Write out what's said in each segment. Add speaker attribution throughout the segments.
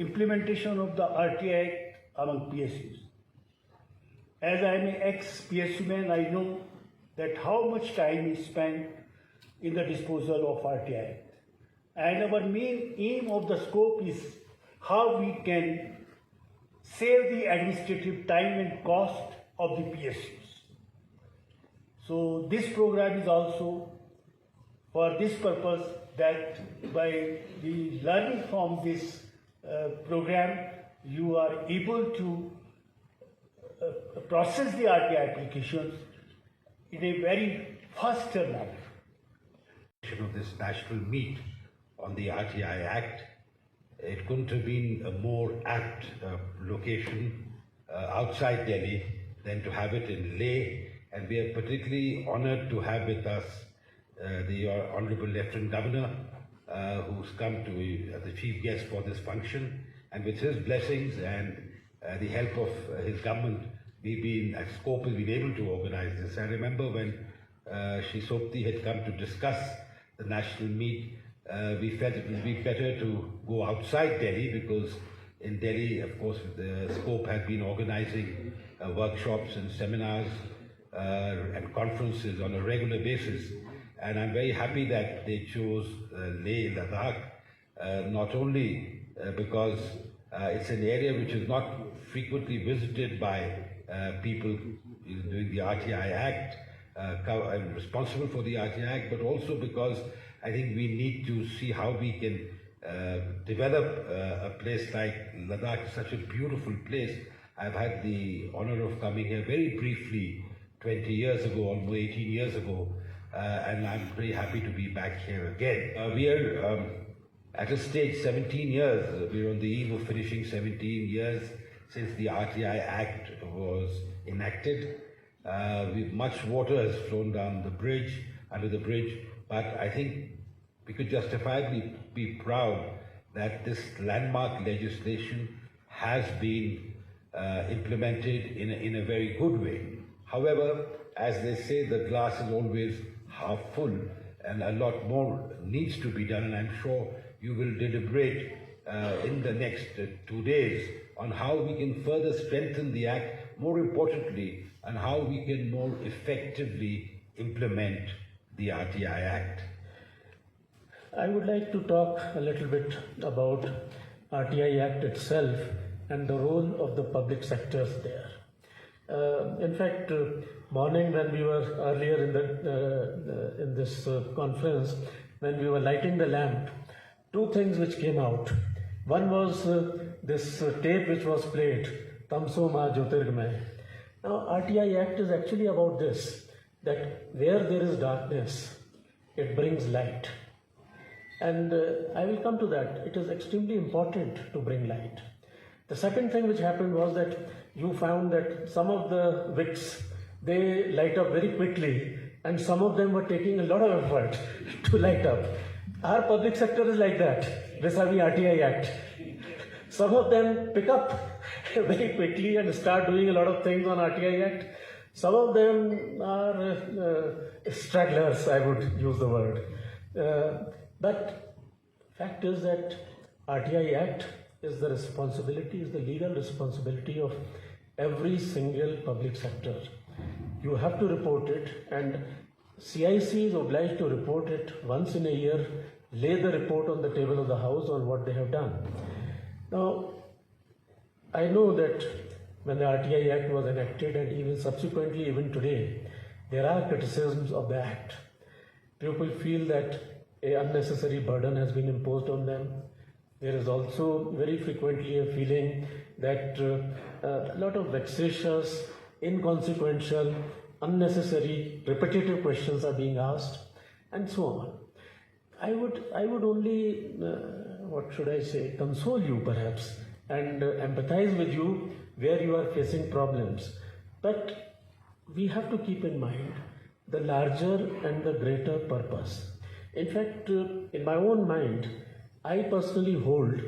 Speaker 1: implementation of the RTI Act among PSUs. As I am an ex-PSU man, I know that how much time is spent in the disposal of RTI Act. And our main aim of the scope is how we can save the administrative time and cost of the PSUs. So this program is also for this purpose, that by the learning from this program, you are able to process the RTI applications in a very faster manner.
Speaker 2: Of this national meet on the RTI Act, it couldn't have been a more apt location outside Delhi than to have it in Leh, and we are particularly honoured to have with us the Honourable Lieutenant Governor, who's come to as the chief guest for this function, and with his blessings and the help of his government, we've been at Scope has been able to organise this. I remember when Shri Sopti had come to discuss the national meet, we felt it would be better to go outside Delhi, because in Delhi, of course, the Scope had been organising workshops and seminars and conferences on a regular basis. And I'm very happy that they chose Leh, Ladakh, not only because it's an area which is not frequently visited by people doing the RTI Act, responsible for the RTI Act, but also because I think we need to see how we can develop a place like Ladakh, such a beautiful place. I've had the honor of coming here very briefly 20 years ago, almost 18 years ago, and I'm very happy to be back here again. We are at a stage 17 years, we're on the eve of finishing 17 years since the RTI Act was enacted. Much water has flown down the bridge, under the bridge, but I think we could justifiably be proud that this landmark legislation has been implemented in a very good way. However, as they say, the glass is always half full, and a lot more needs to be done, and I'm sure you will deliberate in the next 2 days on how we can further strengthen the Act, more importantly, and how we can more effectively implement the RTI Act.
Speaker 3: I would like to talk a little bit about RTI Act itself and the role of the public sectors there. In fact, morning when we were earlier in this conference, when we were lighting the lamp, two things which came out. One was this tape which was played, Tamso Ma Jyotirgamay. Now, RTI Act is actually about this, that where there is darkness, it brings light. And I will come to that. It is extremely important to bring light. The second thing which happened was that you found that some of the wicks, they light up very quickly, and some of them were taking a lot of effort to light up. Our public sector is like that, vis-a-vis RTI Act. Some of them pick up very quickly and start doing a lot of things on RTI Act. Some of them are stragglers, I would use the word. But fact is that RTI Act is the responsibility, is the legal responsibility of every single public sector. You have to report it, and CIC is obliged to report it once in a year, lay the report on the table of the House on what they have done. Now, I know that when the RTI Act was enacted, and even subsequently, even today, there are criticisms of the Act. People feel that an unnecessary burden has been imposed on them. There is also very frequently a feeling that a lot of vexatious, inconsequential, unnecessary, repetitive questions are being asked, and so on. I would only, console you perhaps, and empathize with you where you are facing problems. But we have to keep in mind the larger and the greater purpose. In fact, in my own mind, I personally hold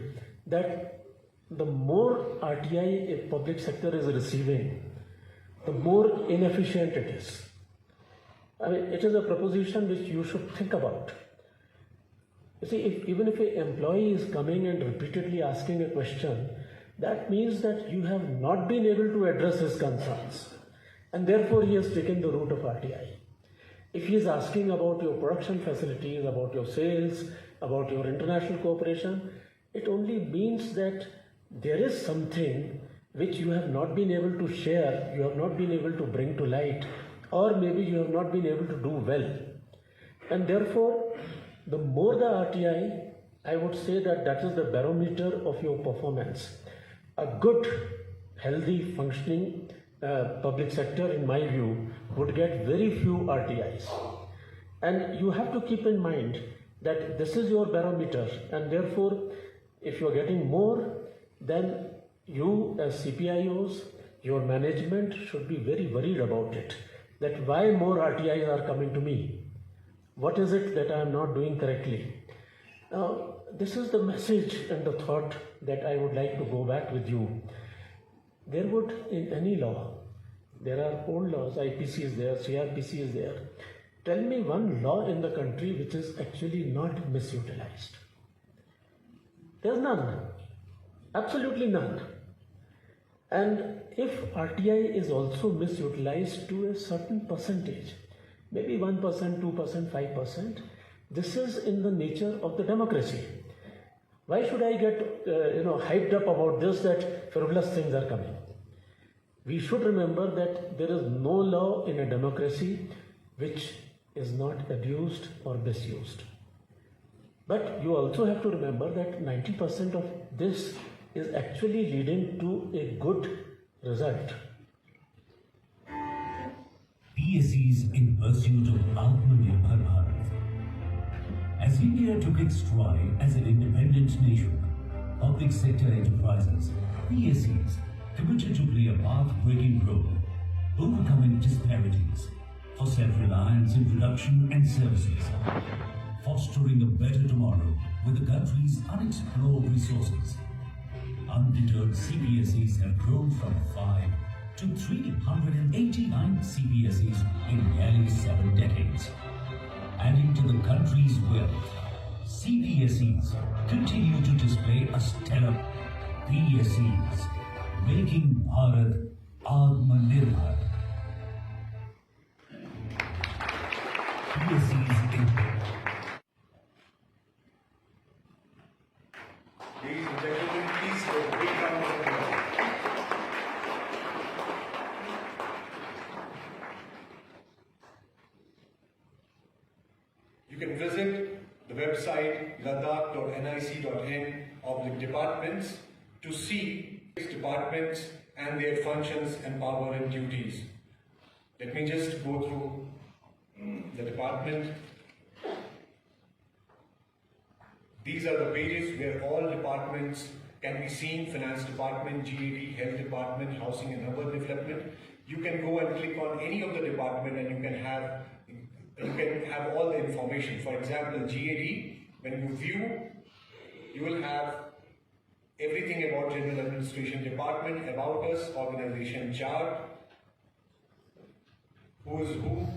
Speaker 3: that the more RTI a public sector is receiving, the more inefficient it is. I mean, it is a proposition which you should think about. You see, even if an employee is coming and repeatedly asking a question, that means that you have not been able to address his concerns, and therefore he has taken the route of RTI. If he is asking about your production facilities, about your sales, about your international cooperation, it only means that there is something which you have not been able to share, you have not been able to bring to light, or maybe you have not been able to do well. And therefore, the more the RTI, I would say that is the barometer of your performance. A good, healthy, functioning public sector, in my view, would get very few RTIs. And you have to keep in mind that this is your barometer, and therefore, if you are getting more, then you as CPIOs, your management should be very worried about it. That why more RTIs are coming to me? What is it that I am not doing correctly? Now, this is the message and the thought that I would like to go back with you. There would, in any law, there are old laws, IPC is there, CRPC is there. Tell me one law in the country which is actually not misutilized. There's none. Absolutely none. And if RTI is also misutilized to a certain percentage, maybe 1%, 2%, 5%, this is in the nature of the democracy. Why should I get hyped up about this, that frivolous things are coming? We should remember that there is no law in a democracy which is not abused or misused. But you also have to remember that 90% of this is actually leading to a good result.
Speaker 4: PSEs in pursuit of Atmanirbhar Bharat. As India took its stride as an independent nation, public sector enterprises, PSEs, committed to play a path-breaking role, overcoming disparities for self-reliance in production and services, fostering a better tomorrow with the country's unexplored resources. Undeterred, CPSEs have grown from 5 to 389 CPSEs in nearly 7 decades. Adding to the country's wealth, CPSEs continue to display a stellar PSEs, making Bharat Atmanirbhar. PSEs in
Speaker 5: Ladies and gentlemen, please give a big round of applause. You can visit the website ladakh.nic.in/departments to see departments and their functions and power and duties. Let me just go through the department. These are the pages where all departments can be seen: Finance Department, GAD, Health Department, Housing and Urban Development. You can go and click on any of the department and you can have all the information. For example, GAD, when you view, you will have everything about General Administration Department, about us, organization chart, who is who,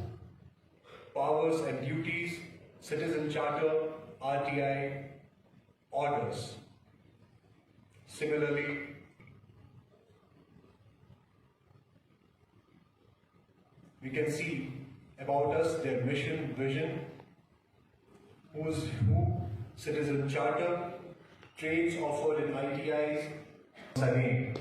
Speaker 5: powers and duties, citizen charter, RTI, orders. Similarly, we can see about us, their mission, vision, who is who, citizen charter, trades offered in ITIs, name.